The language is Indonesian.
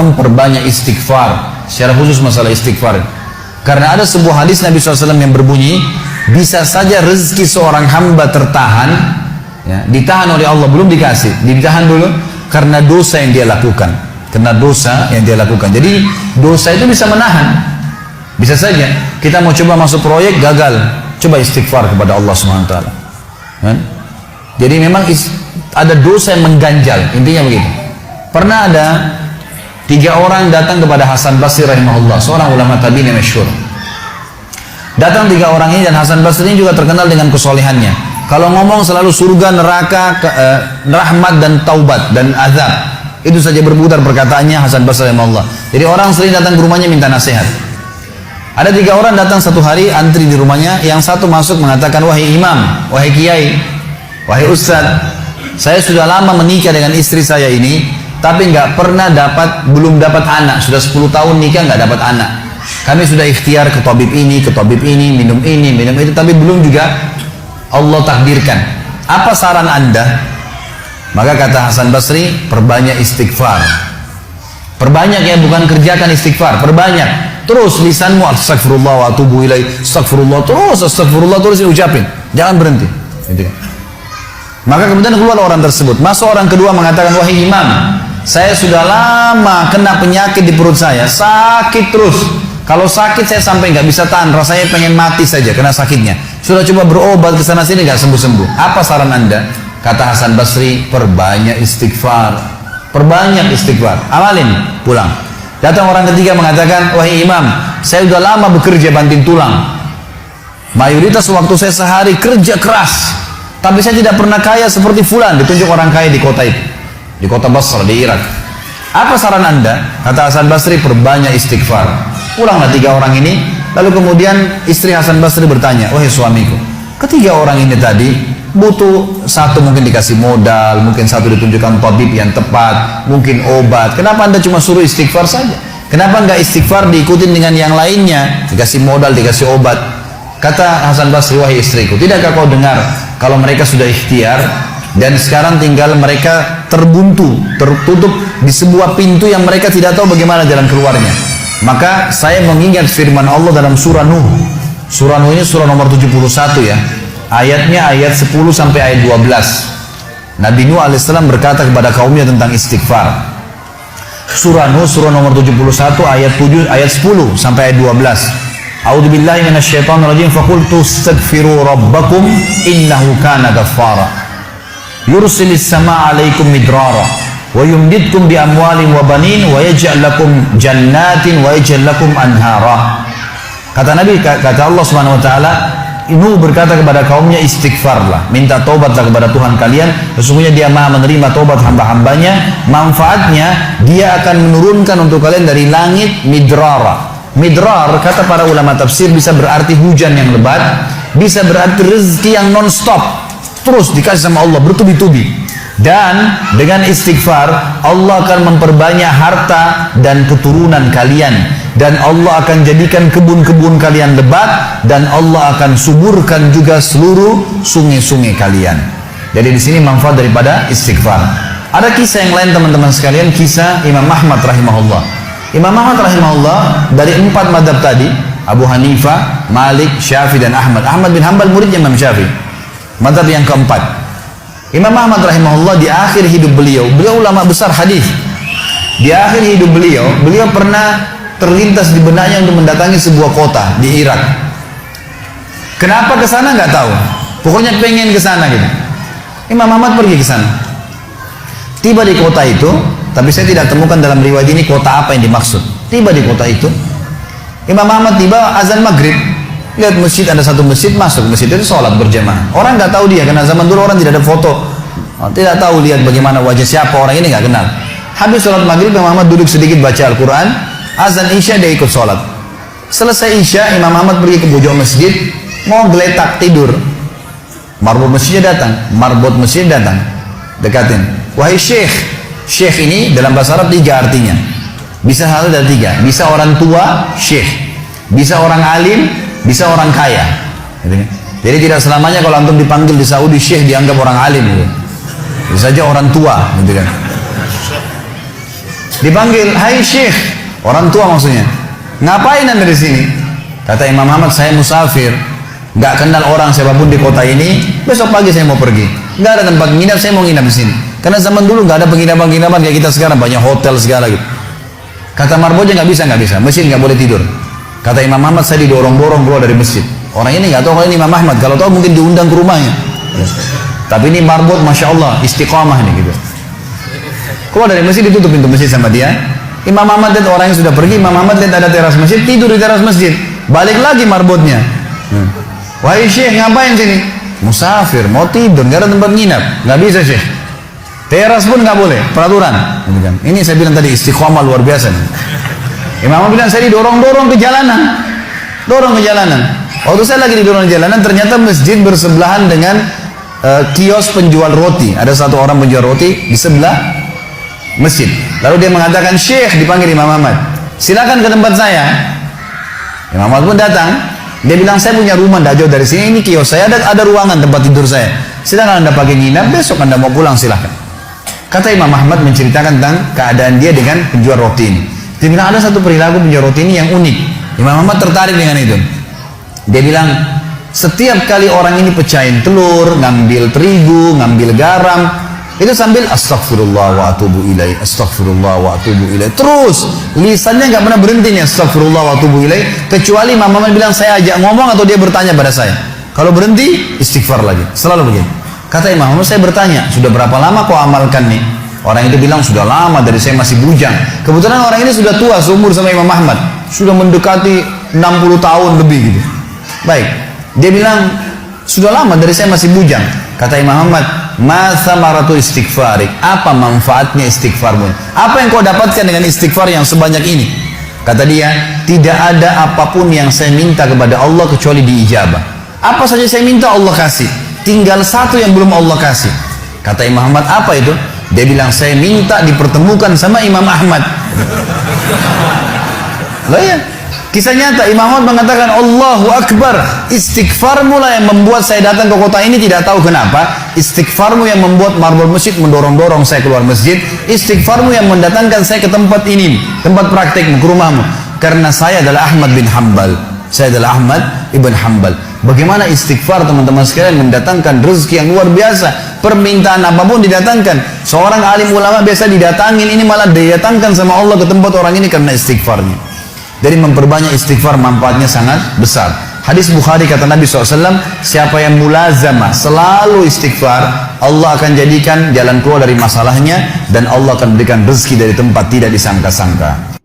memperbanyak istighfar, secara khusus masalah istighfar. Karena ada sebuah hadis Nabi SAW yang berbunyi, bisa saja rezeki seorang hamba tertahan, ya, ditahan oleh Allah, belum dikasih, ditahan dulu karena dosa yang dia lakukan. Karena dosa yang dia lakukan. Jadi dosa itu bisa menahan. Bisa saja kita mau coba masuk proyek, gagal, coba istighfar kepada Allah SWT. Kan? Jadi memang ada dosa yang mengganjal, intinya begitu. Pernah ada 3 orang datang kepada Hasan Basri rahimahullah, seorang ulama tabi'in yang masyhur. Datang 3 orang ini, dan Hasan Basri ini juga terkenal dengan kesolehannya. Kalau ngomong selalu surga, neraka, rahmat dan taubat dan azab. Itu saja berputar perkataannya Hasan Basri rahimahullah. Jadi orang sering datang ke rumahnya minta nasihat. Ada 3 orang datang satu hari, antri di rumahnya. Yang satu masuk mengatakan, wahai imam, wahai kiai, wahai ustaz, saya sudah lama menikah dengan istri saya ini, tapi belum dapat anak. Sudah 10 tahun nikah nggak dapat anak. Kami sudah ikhtiar ke tabib ini, minum itu, tapi belum juga Allah takdirkan. Apa saran Anda? Maka kata Hasan Basri, perbanyak istighfar. Perbanyak ya, bukan kerjakan istighfar, perbanyak. Terus lisanmu astagfirullah wa atubu ilaih, astagfirullah terus ucapin, jangan berhenti. Gitu kan. Maka kemudian keluar orang tersebut. Masuk orang kedua mengatakan, wahai imam, saya sudah lama kena penyakit di perut saya, sakit terus. Kalau sakit saya sampai nggak bisa tahan, rasanya pengen mati saja kena sakitnya. Sudah coba berobat ke sana sini nggak sembuh-sembuh. Apa saran Anda? Kata Hasan Basri, perbanyak istighfar. Perbanyak istighfar. Amalin, pulang. Datang orang ketiga mengatakan, wahai imam, saya sudah lama bekerja banting tulang. Mayoritas waktu saya sehari kerja keras, tapi saya tidak pernah kaya seperti fulan. Ditunjuk orang kaya di kota itu, di kota Basra, di Irak. Apa saran Anda? Kata Hasan Basri, perbanyak istighfar. Pulanglah 3 orang ini. Lalu kemudian istri Hasan Basri bertanya, wahai suamiku, ketiga orang ini tadi butuh, satu mungkin dikasih modal, mungkin satu ditunjukkan tabib yang tepat, mungkin obat. Kenapa Anda cuma suruh istighfar saja? Kenapa enggak istighfar diikutin dengan yang lainnya? Dikasih modal, dikasih obat. Kata Hasan Basri, wahai istriku, tidakkah kau dengar kalau mereka sudah ikhtiar dan sekarang tinggal mereka terbuntu, tertutup di sebuah pintu yang mereka tidak tahu bagaimana jalan keluarnya. Maka saya mengingat firman Allah dalam surah Nuh. Surah Nuh ini surah nomor 71 ya. Ayatnya ayat 10 sampai ayat 12. Nabi Nuh alaihissalam berkata kepada kaumnya tentang istighfar. Surah Nuh surah nomor 71 ayat 7 ayat 10 sampai ayat 12. A'udzubillahi minasyaitonirrajim, faqultu astaghfiru rabbakum innahu kana ghaffara. Yursilis samaa'a 'alaikum midrara wa yumdidkum bi amwalin wa banin wa yaj'al lakum jannatin wa yaj'al lakum anhara. Kata Nabi, kata Allah Subhanahu wa taala, Nuh berkata kepada kaumnya, istighfarlah, minta taubatlah kepada Tuhan kalian, sesungguhnya Dia Maha menerima taubat hamba-hambanya. Manfaatnya Dia akan menurunkan untuk kalian dari langit midrara. Midrar kata para ulama tafsir bisa berarti hujan yang lebat, bisa berarti rezeki yang non-stop, terus dikasih sama Allah bertubi-tubi. Dan dengan istighfar Allah akan memperbanyak harta dan keturunan kalian, dan Allah akan jadikan kebun-kebun kalian lebat, dan Allah akan suburkan juga seluruh sungai-sungai kalian. Jadi di sini manfaat daripada istighfar. Ada kisah yang lain teman-teman sekalian, kisah Imam Ahmad rahimahullah. Imam Ahmad rahimahullah dari 4 madhab tadi, Abu Hanifah, Malik, Syafi'i dan Ahmad. Ahmad bin Hanbal muridnya Imam Syafi'i. Madhab yang keempat, Imam Ahmad rahimahullah di akhir hidup beliau ulama besar hadis. Di akhir hidup beliau pernah terlintas di benaknya untuk mendatangi sebuah kota di Irak. Kenapa ke sana nggak tahu. Pokoknya pengen ke sana gitu. Imam Ahmad pergi ke sana. Tiba di kota itu, tapi saya tidak temukan dalam riwayat ini kota apa yang dimaksud. Tiba di kota itu, Imam Ahmad tiba azan maghrib. Lihat masjid, ada satu masjid, masuk masjid itu sholat berjamaah. Orang nggak tahu dia, karena zaman dulu orang tidak ada foto, tidak tahu lihat bagaimana wajah siapa orang ini, nggak kenal. Habis sholat maghrib, Imam Ahmad duduk sedikit baca Al-Quran. Azan isya dia ikut sholat. Selesai isya, Imam Ahmad pergi ke pojok masjid, mau geletak tidur. Marbot masjidnya datang, dekatin. Wahai syekh. Syekh ini dalam bahasa Arab 3 artinya. Bisa satu dari 3. Bisa orang tua, syekh. Bisa orang alim, bisa orang kaya. Jadi tidak selamanya kalau antum dipanggil di Saudi syekh dianggap orang alim gitu. Bisa saja orang tua gitu kan. Dipanggil, hai Syekh, orang tua maksudnya. Ngapain anda di sini? Kata Imam Ahmad, saya musafir, nggak kenal orang siapapun di kota ini. Besok pagi saya mau pergi, nggak ada tempat nginap, saya mau nginap di sini. Karena zaman dulu nggak ada penginapan-penginapan kayak kita sekarang, banyak hotel segala gitu. Kata marbotnya, nggak bisa, masjid nggak boleh tidur. Kata Imam Ahmad, saya didorong-dorong keluar dari masjid. Orang ini nggak tahu kalau ini Imam Ahmad, kalau tahu mungkin diundang ke rumahnya. Tapi ini marbot, masya Allah, istiqamah nih gitu. Keluar dari masjid, ditutup pintu masjid sama dia. Imam Ahmad lihat orang yang sudah pergi, Imam Ahmad lihat ada teras masjid, tidur di teras masjid. Balik lagi marbotnya. Wahai Syekh, ngapain sini? Musafir, mau tidur, nggak ada tempat nginap. Nggak bisa Syekh. Teras pun nggak boleh, peraturan. Ini saya bilang tadi istiqomah luar biasa. Imam Ahmad bilang, saya didorong-dorong ke jalanan. Dorong ke jalanan. Waktu saya lagi didorong ke jalanan, ternyata masjid bersebelahan dengan kios penjual roti. Ada satu orang penjual roti di sebelah masjid. Lalu dia mengatakan, Syekh, dipanggil Imam Ahmad, silakan ke tempat saya. Imam Ahmad pun datang. Dia bilang, saya punya rumah tidak jauh dari sini, ini kios saya, ada ruangan tempat tidur saya. Silakan anda pakai nginap, besok anda mau pulang silakan. Kata Imam Ahmad menceritakan tentang keadaan dia dengan penjual roti ini. Dia bilang, ada satu perilaku penjual roti ini yang unik. Imam Ahmad tertarik dengan itu. Dia bilang, setiap kali orang ini pecahin telur, ngambil terigu, ngambil garam, itu sambil astagfirullah wa atubu ilaih, astagfirullah wa atubu ilaih. Terus lisannya nggak pernah berhenti nih, astagfirullah wa atubu ilaih, kecuali Imam Ahmad bilang saya ajak ngomong atau dia bertanya pada saya. Kalau berhenti istighfar lagi, selalu begini. Kata Imam Ahmad, saya bertanya, sudah berapa lama kau amalkan nih? Orang itu bilang, sudah lama, dari saya masih bujang. Kebetulan orang ini sudah tua seumur sama Imam Ahmad, sudah mendekati 60 tahun lebih gitu. Baik, dia bilang, sudah lama, dari saya masih bujang. Kata Imam Ahmad, ma thamaratu istighfarik, apa manfaatnya istighfarmu? Apa yang kau dapatkan dengan istighfar yang sebanyak ini? Kata dia, tidak ada apapun yang saya minta kepada Allah kecuali diijabah. Apa saja saya minta Allah kasih, tinggal satu yang belum Allah kasih. Kata Imam Ahmad, apa itu? Dia bilang, saya minta dipertemukan sama Imam Ahmad. Lah ya, kisah nyata. Imam Ahmad mengatakan, Allahu Akbar, istighfarmu lah yang membuat saya datang ke kota ini, tidak tahu kenapa. Istighfarmu yang membuat marbot masjid mendorong-dorong saya keluar masjid. Istighfarmu yang mendatangkan saya ke tempat ini, tempat praktekmu, ke rumahmu. Karena saya adalah Ahmad bin Hanbal. Saya adalah Ahmad ibn Hanbal. Bagaimana istighfar teman-teman sekalian mendatangkan rezeki yang luar biasa. Permintaan apapun didatangkan. Seorang alim ulama biasa didatangin, ini malah didatangkan sama Allah ke tempat orang ini karena istighfarnya. Dari memperbanyak istighfar manfaatnya sangat besar. Hadis Bukhari kata Nabi SAW, siapa yang mulazamah selalu istighfar, Allah akan jadikan jalan keluar dari masalahnya dan Allah akan berikan rezeki dari tempat tidak disangka-sangka.